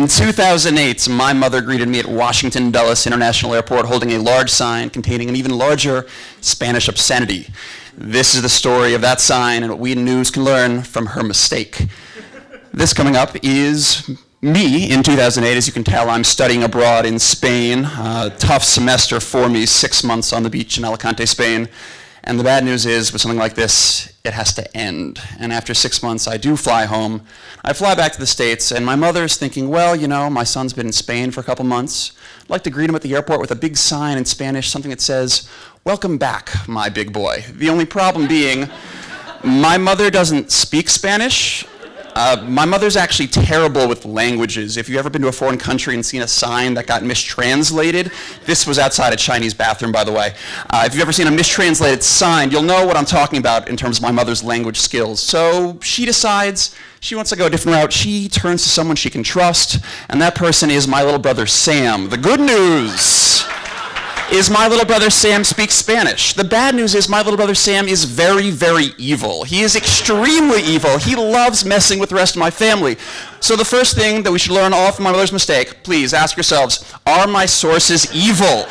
In 2008, my mother greeted me at Washington Dulles International Airport holding a large sign containing an even larger Spanish obscenity. This is the story of that sign and what we in news can learn from her mistake. This coming up is me in 2008. As you can tell, I'm studying abroad in Spain. A tough semester for me, 6 months on the beach in Alicante, Spain. And the bad news is, with something like this, it has to end. And after 6 months, I do fly home. I fly back to the States, and my mother's thinking, well, you know, my son's been in Spain for a couple months. I'd like to greet him at the airport with a big sign in Spanish, something that says, "Welcome back, my big boy." The only problem being, my mother doesn't speak Spanish. My mother's actually terrible with languages. If you've ever been to a foreign country and seen a sign that got mistranslated, this was outside a Chinese bathroom, by the way. If you've ever seen a mistranslated sign, you'll know what I'm talking about in terms of my mother's language skills. So she decides she wants to go a different route. She turns to someone she can trust, and that person is my little brother Sam. The good news is my little brother Sam speaks Spanish. The bad news is my little brother Sam is very, very evil. He is extremely evil. He loves messing with the rest of my family. So the first thing that we should learn all from my mother's mistake, please ask yourselves, are my sources evil?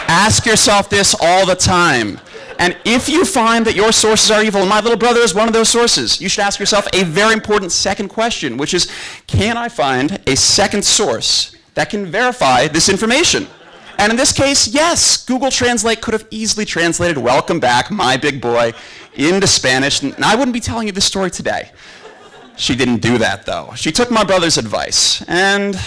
Ask yourself this all the time. And if you find that your sources are evil, and my little brother is one of those sources, you should ask yourself a very important second question, which is, can I find a second source that can verify this information? And in this case, yes, Google Translate could have easily translated "welcome back, my big boy" into Spanish, and I wouldn't be telling you this story today. She didn't do that, though. She took my brother's advice, and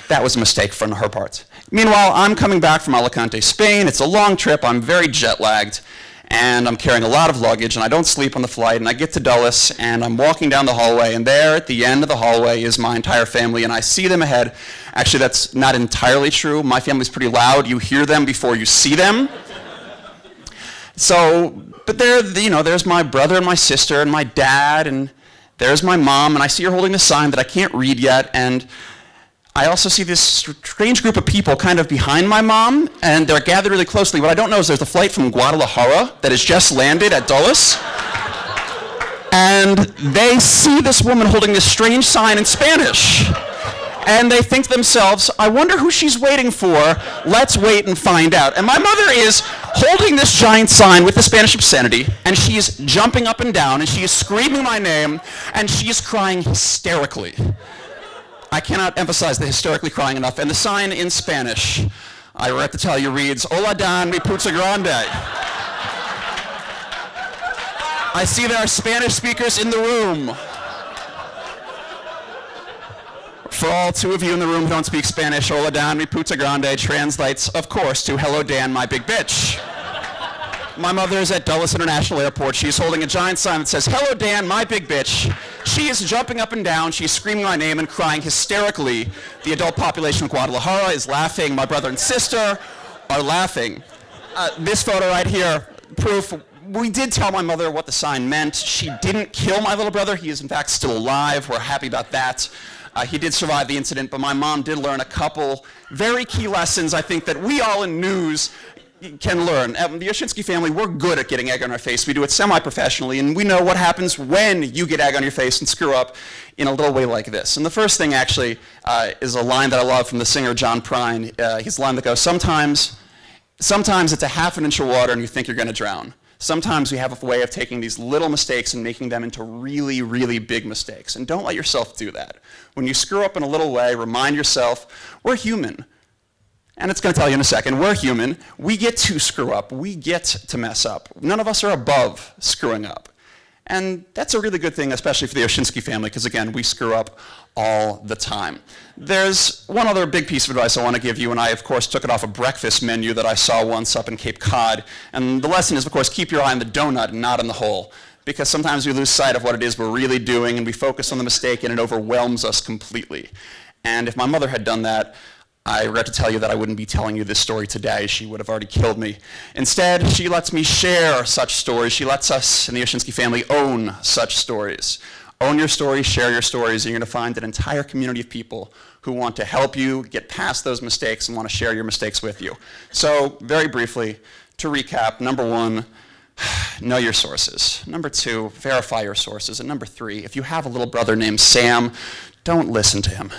that was a mistake from her part. Meanwhile, I'm coming back from Alicante, Spain. It's a long trip. I'm very jet-lagged, and I'm carrying a lot of luggage, and I don't sleep on the flight, and I get to Dulles, and I'm walking down the hallway, and there at the end of the hallway is my entire family, and I see them ahead. Actually, that's not entirely true. My family's pretty loud. You hear them before you see them. So, but there, you know, there's my brother and my sister and my dad, and there's my mom, and I see her holding a sign that I can't read yet, and I also see this strange group of people kind of behind my mom, and they're gathered really closely. What I don't know is there's a flight from Guadalajara that has just landed at Dulles, and they see this woman holding this strange sign in Spanish, and they think to themselves, I wonder who she's waiting for. Let's wait and find out. And my mother is holding this giant sign with the Spanish obscenity, and she is jumping up and down, and she is screaming my name, and she is crying hysterically. I cannot emphasize the hysterically crying enough. And the sign in Spanish, I regret to tell you, reads, "Hola Dan, mi Puta Grande." I see there are Spanish speakers in the room. For all two of you in the room who don't speak Spanish, "Hola Dan, mi Puta Grande" translates, of course, to "Hello Dan, my big bitch." My mother is at Dulles International Airport. She's holding a giant sign that says, "Hello Dan, my big bitch." She is jumping up and down. She's screaming my name and crying hysterically. The adult population of Guadalajara is laughing. My brother and sister are laughing. This photo right here, proof. We did tell my mother what the sign meant. She didn't kill my little brother. He is, in fact, still alive. We're happy about that. He did survive the incident, but my mom did learn a couple very key lessons, I think, that we all in news can learn. The Oshinsky family, we're good at getting egg on our face. We do it semi-professionally, and we know what happens when you get egg on your face and screw up in a little way like this. And the first thing, actually, is a line that I love from the singer John Prine. His line that goes, sometimes it's a half an inch of water and you think you're going to drown. Sometimes we have a way of taking these little mistakes and making them into really, really big mistakes. And don't let yourself do that. When you screw up in a little way, remind yourself, we're human. And it's going to tell you in a second, we're human. We get to screw up. We get to mess up. None of us are above screwing up. And that's a really good thing, especially for the Oshinsky family, because again, we screw up all the time. There's one other big piece of advice I want to give you, and I, of course, took it off a breakfast menu that I saw once up in Cape Cod. And the lesson is, of course, keep your eye on the donut and not on the hole, because sometimes we lose sight of what it is we're really doing, and we focus on the mistake, and it overwhelms us completely. And if my mother had done that, I regret to tell you that I wouldn't be telling you this story today. She would have already killed me. Instead, she lets me share such stories. She lets us in the Oshinsky family own such stories. Own your stories, share your stories, and you're going to find an entire community of people who want to help you get past those mistakes and want to share your mistakes with you. So, very briefly, to recap, number one, know your sources. Number two, verify your sources. And number three, if you have a little brother named Sam, don't listen to him.